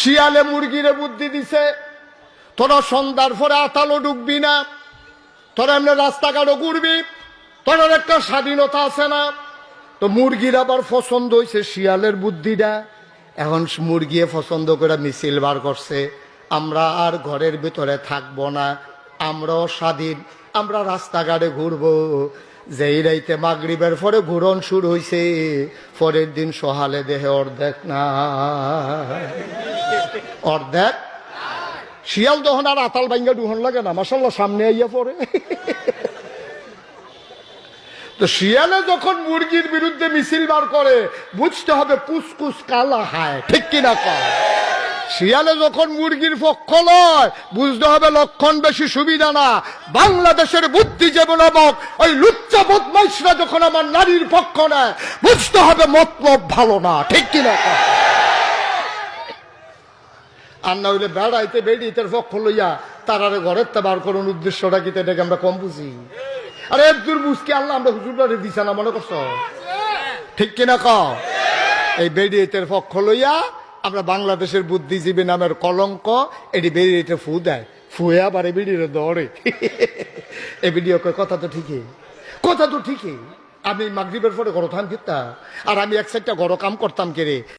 শিয়ালে মুরগিরে বুদ্ধি দিছে, তোরা সন্ধ্যার পরে আতালো ঢুকবি না, তোরা এমনি রাস্তাঘাটও ঘুরবি, তোর একটা স্বাধীনতা আছে না। তো মুরগির আবার পছন্দ হয়েছে শিয়ালের বুদ্ধিটা। এখন মুরগি পছন্দ করে মিছিল বার করছে, আমরা আর ঘরের ভিতরে থাকবো না, আমরাও স্বাধীন, আমরা রাস্তাঘাটে ঘুরবো। যেই রাইতে মাগরিবের পরে ঘুরন শুরু হয়েছে, পরের দিন সহালে দেহে অর্ধেক না, অর্ধেক। শিয়াল তখন আর আতাল ভাঙ্গা ডুহন লাগে না, মাশাল্লাহ সামনে আইয়া পড়ে। তো শিয়ালে যখন মুরগির বিরুদ্ধে মিছিল বার করে, বুঝতে হবে কুসকুস কালা হায়, ঠিক কিনা কয়। শিয়ালে যখন মুরগির পক্ষ লয়, বুঝতে হবে লক্ষণ বেশি সুবিধা না। বাংলাদেশের বুদ্ধিজীবী নামক ওই লুচ্চা বদমাইশরা যখন আমার নারীর পক্ষ নেয়, বুঝতে হবে মতলব ভালো না, ঠিক কিনা কয়। আর না হইলে বেড়াইতে বেড়িতে পক্ষ লইয়া তারারে ঘরের তে বার করুন, উদ্দেশ্যটা কি এটাকে আমরা কম বুঝি। আরে একদূর বুঝকে আল্লাহ আমরা হুজুরটারে দিছে না, মনে করছো, ঠিক কিনা কও। এই বেড়িয়েতের পক্ষ লইয়া আমরা বাংলাদেশের বুদ্ধিজীবী নামের কলঙ্ক, এটি বেড়িয়েতে ফু দেয়, ফুয়ে আবার এই বেড়িয়ে দৌড়ে। এই ভিডিও কথা তো ঠিকই, কথা তো ঠিকই। আমি মাগরিবের পরে ঘর থাম ফিরতাম, আর আমি এক সাইডটা ঘর কাম করতাম কে রে।